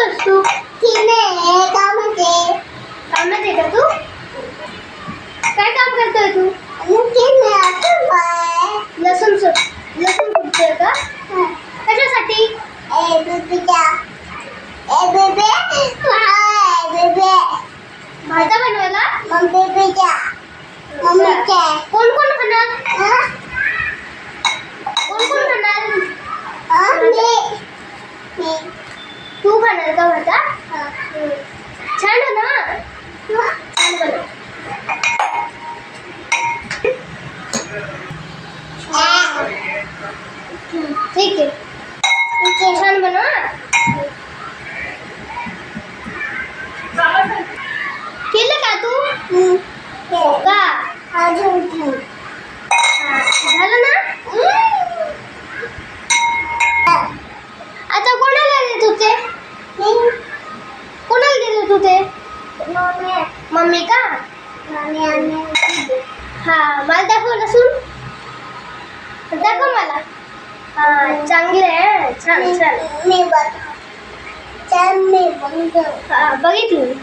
करतोस तू? कामात आहे का तू? काय काम करतोय तू? लसूण कुटतोय का? कशासाठी? भाता बनवायला? कोण कोण खाणार? कोण कोण खाणार? तू खाणार का भाता? छान आहे ना? छान बनव. ठीक आहे. छान बनव. केलं का तू? हो का? झालं ना? आता कोणाला देत होते? कोणाला देत होते? मम्मी का? हा, मला दाखव लसूण. दाखव मला. हा, चांगले आहे. छान छान. मी हा, बघितलं.